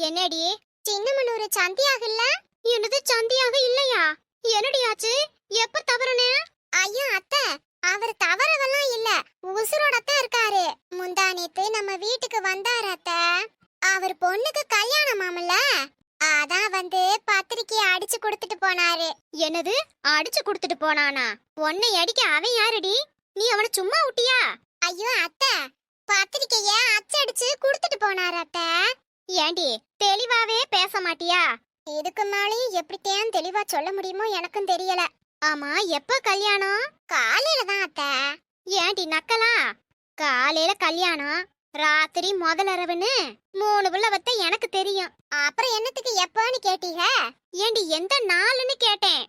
என்னடி சின்னமனூர் சந்தியாக இல்ல? என்னது சந்தியாக இல்லையா? என்னடியாச்சு? எப்ப தவறுனே? ஐயோ அத்தை, அவர் தவறவெல்லாம் இல்ல, உசுரோடத்தான் இருக்காரு. முந்தானேத்து நம்ம வீட்டுக்கு வந்தாரு அத்தை. அவர் பொண்ணுக்கு கல்யாணமாமல்ல, அதான் வந்து பத்திரிக்கைய அடிச்சு கொடுத்துட்டு போனாரு. என்னது அடிச்சு கொடுத்துட்டு போனானா? உன்னை அடிக்க அவன் யாருடி? நீ அவனை சும்மா விட்டியா? ஐயோ அத்தை, பத்திரிக்கைய அச்சடிச்சு கொடுத்துட்டு போனாரு அத்தை. ஏண்டி தெளிவாவே பேச மாட்டியா? இதுக்கு மேலேயும் எப்படித்தான் தெளிவா சொல்ல முடியுமோ எனக்கும் தெரியல. ஆமா, எப்ப கல்யாணம்? காலையில தான் அத்தை. ஏண்டி நக்கலா? காலையில கல்யாணம், ராத்திரி முதலரவுன்னு 3 புள்ள வத்த எனக்கு தெரியும். அப்புறம் என்னத்துக்கு எப்பன்னு கேட்டீங்க? ஏண்டி எந்த நாள்னு கேட்டேன்.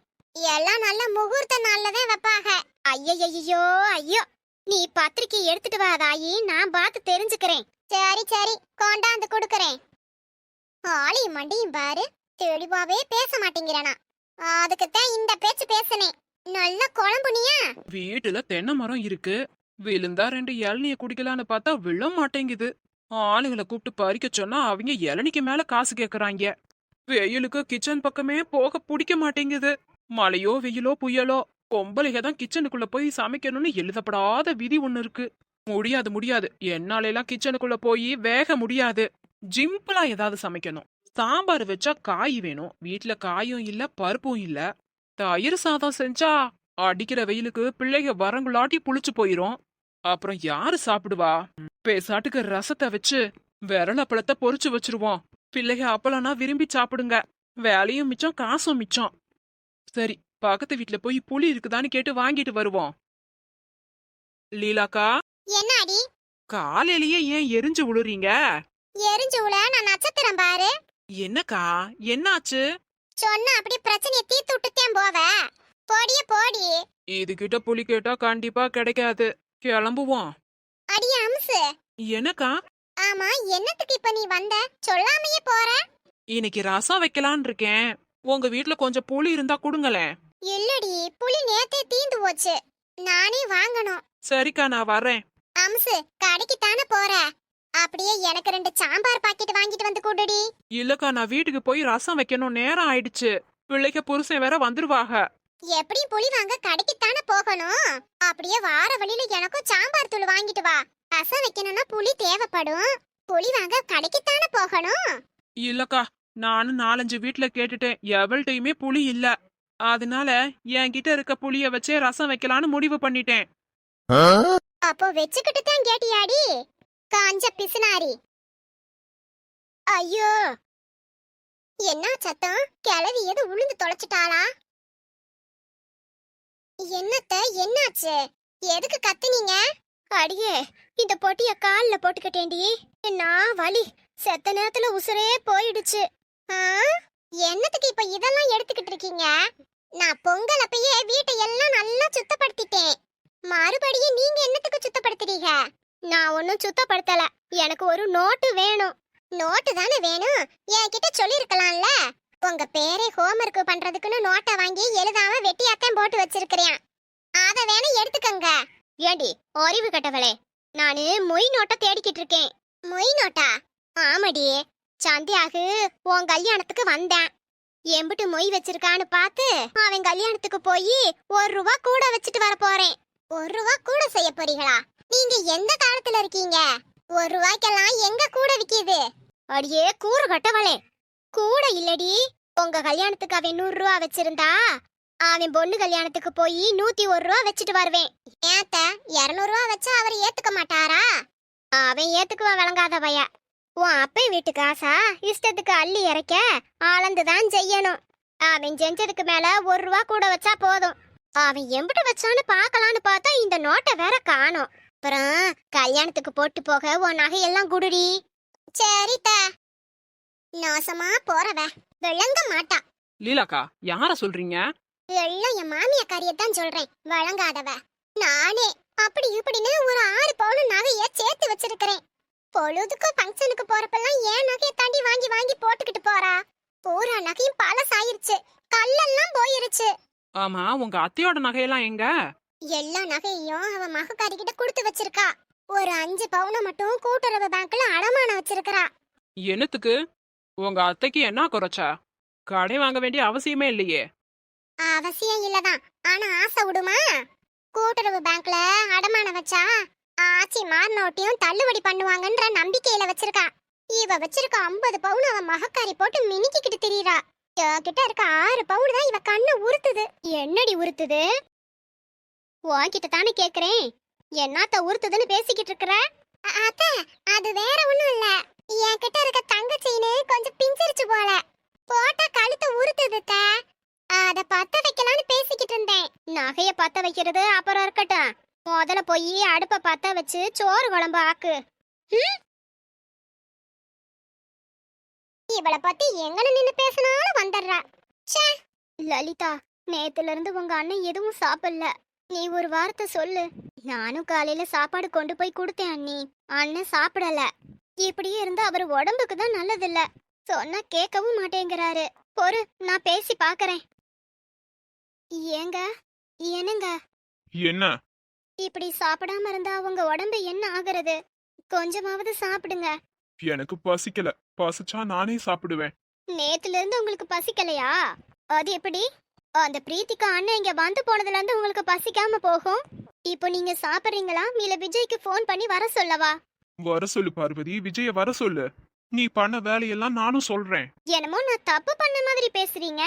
எல்லாம் நல்ல முகூர்த்த நாள்ல தான் வைப்பாங்க. ஐயோ ஐயோ, நீ பத்திரிக்கை எடுத்துட்டு வாதாயி, நான் பார்த்து தெரிஞ்சுக்கிறேன். சரி சரி, கொண்டாந்து கொடுக்கறேன். ஆளையும் மண்டியும் பாரு, தெளிவாவே பேச மாட்டேங்கிறானா? அதுக்குத்தான் இந்த பேச்சு பேசனே. நல்ல குழம்புனியா? வீட்டுல தென்னை மரம் இருக்கு, விழுந்தா 2 இளநிய குடிக்கலான்னு பார்த்தா விழ மாட்டேங்குது. ஆளுகளை கூப்பிட்டு பறிக்க சொன்னா அவங்க இளநிக்கு மேல காசு கேக்குறாங்க. வெயிலுக்கு கிச்சன் பக்கமே போக பிடிக்க மாட்டேங்குது. மழையோ வெயிலோ புயலோ, பொம்பளைக தான் கிச்சனுக்குள்ள போய் சமைக்கணும்னு எழுதப்படாத விதி ஒண்ணு இருக்கு. முடியாது முடியாது, என்னால எல்லாம் கிச்சனுக்குள்ள போய் வேக முடியாது. ஜிம்பிளா ஏதாவது சமைக்கணும். சாம்பார் வச்சா காய் வேணும், வீட்டுல காயும் இல்ல பருப்பும் இல்ல. தயிர் சாதம் செஞ்சா அடிக்கிற வெயிலுக்கு பிள்ளைங்க வரங்குளாட்டி புளிச்சு போயிரும். அப்புறம் யாரு சாப்பிடுவா? பேசாட்டுக்கு ரசத்தை வச்சு விரலப்பழத்தை பொரிச்சு வச்சிருவோம். பிள்ளைங்க அப்பளம்னா விரும்பி சாப்பிடுங்க. வேலையும் மிச்சம், காசும் மிச்சம். சரி, பக்கத்து வீட்டுல போய் புளி இருக்குதான்னு கேட்டு வாங்கிட்டு வருவோம். லீலாக்கா, என்னடி காலையிலேயே ஏன் எரிஞ்சு விழுறீங்க? எரிஞ்சு உல நான் நட்சத்திரம் பாரு. என்னக்கா, என்னாச்சு? சொன்னா அப்படி பிரச்சனையை தீர்த்து விட்டுத்தேன் போவ. போடிய போடி. இது கிட்ட புளி கேட்டா கண்டிப்பா கிடைக்காது. கிளம்புவோம். அடிய அம்சு. என்னக்கா? ஆமா, என்னத்துக்கு இப்ப நீ வந்த? சொல்லாமையே போற. இன்னைக்கு ரசம் வைக்கலான் இருக்கேன். உங்க வீட்ல கொஞ்சம் புளி இருந்தா கொடுங்களேன். இல்லடி, புளி நேத்தே தீந்து போச்சு, நானே வாங்கணும். சரிக்கா, நான் வரேன். அம்சு, கடைக்கு தானே போற? அப்படியே எனக்கு 2 சாம்பார் பாக்கெட் வாங்கிட்டு வந்து கொடுடி. இல்லக்கா, நான் வீட்டுக்கு போய் ரசம் வைக்கணும், நேரம் ஆயிடுச்சு. பிள்ளைக்கு புருஷன் வேற வந்துருவாக. எப்படி புளி வாங்க கடைக்கு தானே போகணும்? அப்படியே வார வழியில எனக்கும் சாம்பார் தூள் வாங்கிட்டு வா. ரசம் வைக்கணும்னா புளி தேவைப்படும். புளி வாங்க கடைக்கு தானே போகணும். இல்லக்கா, நானும் 4-5 வீட்ல கேட்டுட்டேன், எவள்கிட்டயுமே புளி இல்ல. அதனால என்கிட்ட இருக்க புளிய வச்சே ரசம் வைக்கலான்னு முடிவு பண்ணிட்டேன். அப்போ வெச்சுக்கிட்டு தான் கேட்டியாடி, காஞ்ச பிசுனாரி. ஐயோ, என்ன சத்தம்? கிளவி எது உளுந்து தொலைச்சிட்டாளா? என்னத்த, என்னாச்சு? எதுக்கு கத்துனீங்க? அடியே, இந்த பொட்டிய கால்ல போட்டுக்கிட்டேன்டி. என்ன வலி, செத்த நேரத்துல உசுரே போயிடுச்சு. என்னத்துக்கு இப்ப இதெல்லாம் எடுத்துக்கிட்டு இருக்கீங்க? நான் பொங்கல் அப்பயே வீட்டை எல்லாம் நல்லா சுத்தப்படுத்திட்டேன். மறுபடியும் நீங்க என்னத்துக்கு சுத்தப்படுத்துறீங்க? நான் ஒன்னும் சுத்தப்படுத்தல, எனக்கு ஒரு நோட்டு வேணும். நோட்டு தானே வேணும், என்கிட்ட சொல்லிருக்கலாம்ல. உங்க பேரே ஹோம்வொர்க் பண்றதுக்குன்னு நோட்டை வாங்கி எழுதாம வெட்டியாத்தான் போட்டு வச்சிருக்கிறேன். அத வேணா எடுத்துக்கங்க. ஏண்டி அறிவு கட்டவளே, நானு மொய் நோட்டை தேடிக்கிட்டு இருக்கேன். மொய் நோட்டா? ஆமாடி, சந்தியாகு உன் கல்யாணத்துக்கு வந்தேன். எம்பிட்டு மொய் வச்சிருக்கான்னு பார்த்து அவன் கல்யாணத்துக்கு போய் 1 ரூபா கூட வச்சுட்டு வர போறேன். 1 ரூபா கூட செய்ய போறீங்களா? நீங்க எந்த காலத்துல இருக்கீங்க? 1 ரூபாய்க்கெல்லாம் எங்க கூட விக்கிது? அடியே கூறு கட்டவளே, கூட இல்லடி. உங்க கல்யாணத்துக்கு அவன் 100 ரூபா வச்சிருந்தா, அவன் பொண்ணு கல்யாணத்துக்கு போய் 101 ரூபா வச்சுட்டு வருவேன். ஏத்த 200 ரூபா வச்சா அவர் ஏத்துக்க மாட்டாரா? அவன் ஏத்துக்குவா, விளங்காத பைய. உன் அப்பை வீட்டுக்கு ஆசா இஷ்டத்துக்கு அள்ளி இறைக்க ஆளந்துதான் செய்யணும். அவன் செஞ்சதுக்கு மேல 1 ரூபா கூட வச்சா போதும். அவன் எம்பிட்டு வச்சான்னு பாக்கலான்னு பார்த்தா இந்த நோட்டை வேற காணோம். அப்புறம் கல்யாணத்துக்கு போட்டு போக உன் நகையெல்லாம் குடுடி. சரித்த, நாசமா போறவ விளங்க மாட்டா. லீலாக்கா, யார சொல்றீங்க? எல்லாம் என் மாமியாக்காரியத்தான் சொல்றேன், வழங்காதவ. நானே அப்படி இப்படின்னு ஒரு 6 பவுன் நகைய சேர்த்து வச்சிருக்கிறேன். பொழுதுக்கும் ஃபங்க்ஷனுக்கு போறப்பெல்லாம் ஏன் நகையை தாண்டி வாங்கி வாங்கி போட்டுக்கிட்டு போறா. பூரா நகையும் பழசாயிருச்சு, கல்லெல்லாம் போயிருச்சு. ஆமா, உங்க அத்தையோட நகையெல்லாம் எங்க? எல்லா நகையும் அவ மகக்காரி கிட்ட கொடுத்து வச்சிருக்கா. ஒரு 5 பவுனை மட்டும் கூட்டுறவு பேங்க்ல அடமானம் வச்சிருக்கா. என்னத்துக்கு? உங்க அத்தைக்கு என்ன குறைச்சா? கடை வாங்க வேண்டிய அவசியமே இல்லையே. அவசியம் இல்லதான், ஆனா ஆசை விடுமா? கூட்டுறவு பேங்க்ல அடமானம் வச்சா ஆச்சி மார்னோட்டையும் தள்ளுபடி பண்ணுவாங்கன்ற நம்பிக்கையில வச்சிருக்கா. இவ வச்சிருக்க 50 பவுன் அவன் மகக்காரி போட்டு மினுக்கிட்டு திரியறா. கிட்ட இருக்க 6 பவுன் தான் இவ கண்ணு உறுத்துது. என்னடி உறுத்துது? உன்கிட்ட தானே கேக்குறேன். என்னத்த உறுத்துதுன்னு பேசிக்கிட்டு இருக்கற? அத்தை, அது வேற ஒண்ணும் இல்ல. என்கிட்ட இருக்க தங்க செயினு கொஞ்சம் பிஞ்சிருச்சு போல. போட்டா கழுத்து உறுத்துது அத்தை. அத பத்த வைக்கலாம்னு பேசிக்கிட்டு இருந்தேன். நகைய பத்த வைக்கிறது அப்புறம் இருக்கட்டும். முதல்ல போய் அடுப்ப பத்த வச்சு சோறு குழம்பு ஆக்கு. இவளை பத்தி எங்கன நின்னு பேசினாலும் வந்துடுறா. ச்சே. லலிதா, நேத்துல இருந்து உங்க அண்ணன் எதுவும் சாப்பிடல. நீ ஒரு வார்த்தை சொல்லு. நானும் காலையில சாப்பாடு கொண்டு போய் கொடுத்தேன் அண்ணி. அண்ணன் சாப்பிடல. இப்படியே இருந்து அவர் உடம்புக்கு தான் நல்லதில்ல. சொன்னா கேட்கவும் மாட்டேங்கிறாரு. பொறு, நான் பேசி பாக்குறேன். ஏங்க, என்னங்க என்ன? இப்படி சாப்பிடாம இருந்தா உங்க உடம்பு என்ன ஆகுறது? கொஞ்சமாவது சாப்பிடுங்க. எனக்கு பசிக்கல. பசிச்சா நானே சாப்பிடுவேன். நேத்துல இருந்து உங்களுக்கு பசிக்கலையா? அது எப்படி? அந்த பிரீத்திகா அண்ணன் இங்க வந்து போனதுல இருந்து உங்களுக்கு பசிக்காம போகும். இப்போ நீங்க சாப்பிடுறீங்களா இல்ல விஜய்க்கு ஃபோன் பண்ணி வர சொல்லவா? வர சொல்லு பார்வதி, விஜய வர சொல்லு. நீ பண்ண வேலையெல்லாம் நானும் சொல்றேன். என்னமோ நான் தப்பு பண்ண மாதிரி பேசுறீங்க.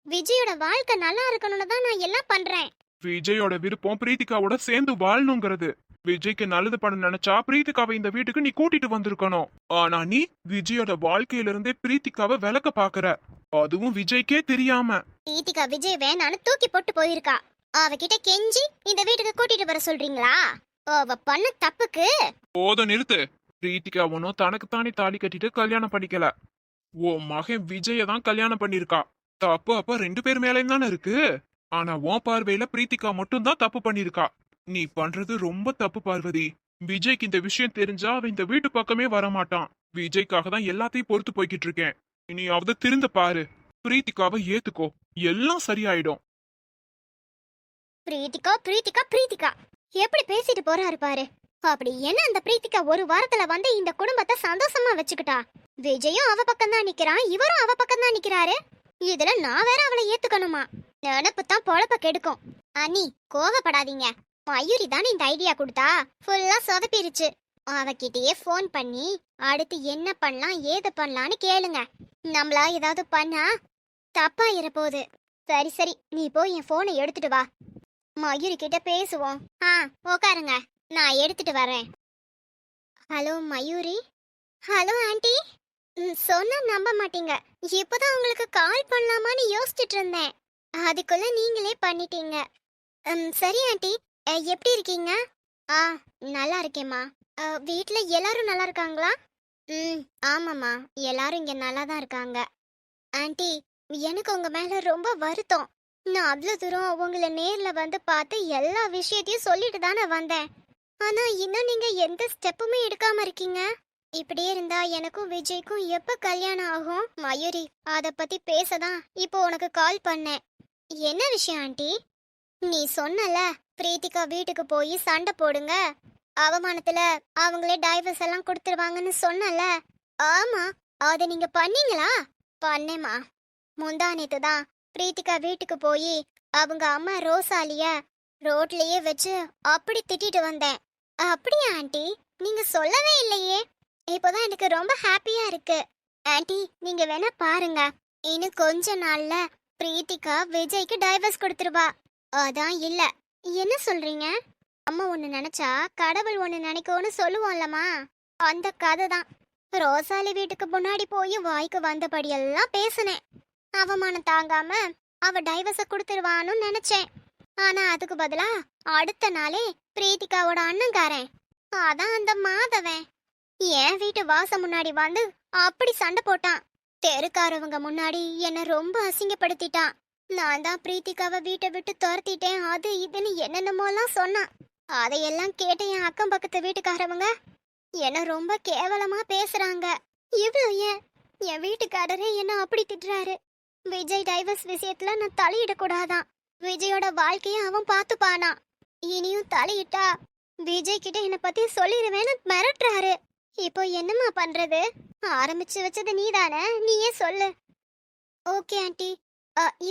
விஜயோட வாழ்க்கை நல்லா இருக்கணும்னு தான் நான் எல்லாம் பண்றேன். விஜயோட விருப்பம் பிரீத்திகாவோட சேர்ந்து வாழணுங்கிறது. விஜய்க்கு நல்லது பண்ண நினைச்சா பிரீத்திகாவை இந்த வீட்டுக்கு நீ கூட்டிட்டு வந்திருக்கணும். ஆனா நீ விஜயோட வாழ்க்கையில இருந்தே பிரீத்திகாவை விலக்க பாக்குற. அதுவும் விஜய்க்கே தெரியாம. பிரீத்திகா விஜய் வேணான்னு தூக்கி போட்டு போயிருக்கா. அவகிட்ட கெஞ்சி இந்த வீட்டுக்கு கூட்டிட்டு வர சொல்றீங்களா? அவ பண்ண தப்புக்கு போத நிறுத்து. பிரீத்திகா ஒன்னும் தனக்குத்தானே தாலி கட்டிட்டு கல்யாணம் பண்ணிக்கல. ஓ மகன் விஜய தான் கல்யாணம் பண்ணிருக்கா. தப்பு அப்ப 2 பேர் மேலயும் தானே இருக்கு. ஆனா உன் பார்வையில பிரீத்திகா மட்டும் தான் தப்பு பண்ணிருக்கா. நீ பண்றது ரொம்ப தப்பு பார்வதி. விஜய்க்கு இந்த விஷயம் தெரிஞ்சா அவன் இந்த வீட்டு பக்கமே வரமாட்டான். விஜய்க்காக தான் எல்லாத்தையும் பொறுத்து போய்கிட்டு இருக்கேன். இனியாவது திருந்த பாரு. பிரீத்திகாவை ஏத்துக்கோ, எல்லாம் சரியாயிடும். பிரீத்திகா பிரீத்திகா பிரீத்திகா எப்படி பேசிட்டு போறாரு பாரு. அப்படி என்ன அந்த பிரீத்திகா ஒரு வாரத்துல வந்து இந்த குடும்பத்தை சந்தோஷமா வச்சுக்கிட்டா? விஜயும் அவ பக்கம் தான் நிக்கிறான், இவரும் அவ பக்கம் தான் நிக்கிறாரு. இதுல நான் வேற அவளை ஏத்துக்கணுமா? நினப்பு தான் பொழப்ப கெடுக்கும். அண்ணி, கோவப்படாதீங்க. மயூரி தானே இந்த ஐடியா கொடுத்தா. ஃபுல்லா சொதப்பிருச்சு. அவகிட்டயே ஃபோன் பண்ணி அடுத்து என்ன பண்ணலாம் ஏது பண்ணலான்னு கேளுங்க. நம்மளா ஏதாவது பண்ணா தப்பா போகுது. சரி சரி, நீ போய் என் போனை எடுத்துட்டு வா. மயூரி கிட்ட பேசுவோம். உக்காருங்க, நான் எடுத்துட்டு வரேன். ஹலோ மயூரி. Hello aunty. சொன்னா நம்ப மாட்டீங்க. இப்போதான் உங்களுக்கு கால் பண்ணலாமான்னு யோசிச்சுட்டு இருந்தேன். அதுக்குள்ள நீங்களே பண்ணிட்டீங்க. சரி ஆண்டி, எப்படி இருக்கீங்க? நல்லா இருக்கேம்மா. வீட்ல எல்லாரும் நல்லா இருக்காங்களா? ஆமாம்மா, எல்லாரும் இங்க நல்லா தான் இருக்காங்க. ஆண்டி, எனக்கு உங்க மேல ரொம்ப வருத்தம். நான் அவ்வளோ தூரம் உங்களை நேர்ல வந்து பார்த்து எல்லா விஷயத்தையும் சொல்லிட்டு தானே வந்தேன். ஆனா இன்னும் நீங்க எந்த ஸ்டெப்புமே எடுக்காம இருக்கீங்க. இப்படியே இருந்தா எனக்கும் விஜய்க்கும் எப்ப கல்யாணம் ஆகும்? மயூரி, அத பத்தி பேசதான் இப்போ உனக்கு கால் பண்ணேன். என்ன விஷயம் ஆண்டி? நீ சொன்னல பிரீத்திகா வீட்டுக்கு போய் சண்டை போடுங்க, அவமானத்துல அவங்களே டைவர்ஸ் எல்லாம் கொடுத்துருவாங்கன்னு சொன்னல. ஆமா, அத நீங்க பண்ணீங்களா? பண்ணேமா. முந்தானேத்து தான் பிரீத்திகா வீட்டுக்கு போய் அவங்க அம்மா ரோசாலிய ரோட்லயே வச்சு அப்படி திட்டிட்டு வந்தேன். அப்படியா ஆண்டி? நீங்க சொல்லவே இல்லையே. இப்போதான் எனக்கு ரொம்ப ஹாப்பியா இருக்கு. ஆண்டி, நீங்க வேணா பாருங்க, இன்னும் கொஞ்ச நாள்ல பிரீத்திகா விஜய்க்கு டைவர்ஸ் கொடுத்துருவா. அதான் இல்ல. என்ன சொல்றீங்க? அம்மா ஒண்ணு நினைச்சா கடவுள் ஒண்ணு நினைக்கும்னு சொல்லுவோம்லமா, அந்த கதை தான். ரோசாலி வீட்டுக்கு முன்னாடி போய் வாய்க்கு வந்தபடியெல்லாம் பேசினேன். அவமானம் தாங்காம அவ டைவர்ஸ கொடுத்துருவான்னு நினைச்சேன். ஆனா அதுக்கு பதிலா அடுத்த நாளே பிரீத்திகாவோட அண்ணங்காரன், அதான் அந்த மாதவன், என் வீட்டு வாசம் முன்னாடி வந்து அப்படி சண்டை போட்டான். தெருக்காரவங்க முன்னாடி என்ன ரொம்ப அசிங்கப்படுத்திட்டான். நான் தான் பிரீத்திகாவை வீட்டை விட்டு துரத்திட்டேன், அது இதுன்னு என்னென்னமோலாம் சொன்னான். அதையெல்லாம் கேட்டு என் அக்கம் பக்கத்து வீட்டுக்காரவங்க என்ன ரொம்ப கேவலமா பேசுறாங்க. இவ்வளோ ஏன் என் வீட்டுக்காரரே என்ன அப்படி திட்டுறாரு. விஜய் டைவர்ஸ் விஷயத்துல நான் தலையிடக்கூடாதான். விஜயோட வாழ்க்கைய அவன் பார்த்துப்பானா. இனியும் தலையிட்டா விஜய் கிட்ட என்னை பத்தி சொல்லிடுவேன்னு மிரட்டுறாரு. இப்போ என்னம்மா பண்றது? ஆரம்பிச்சு வச்சது நீதானே, நீயே சொல்லு. Okay aunty.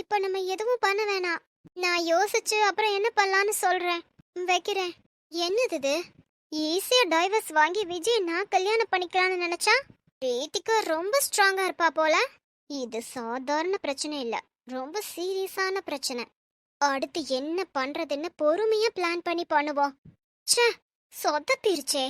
இப்போ நம்ம எதுவும் பண்ண வேணாம். நான் யோசிச்சு அப்புறம் என்ன பண்ணலான்னு சொல்றேன். வைக்கிறேன். என்னது இது? ஈஸியா டைவர்ஸ் வாங்கி விஜய் நான் கல்யாணம் பண்ணிக்கலாம்னு நினைச்சா பிரீத்திகா ரொம்ப ஸ்ட்ராங்கா இருப்பா போல. இது சாதாரண பிரச்சனை இல்ல, ரொம்ப சீரியஸான பிரச்சனை. அடுத்து என்ன பண்றதுன்னு பொறுமையா பிளான் பண்ணி பண்ணுவோம். ச்சே, சொதப்பிருச்சே.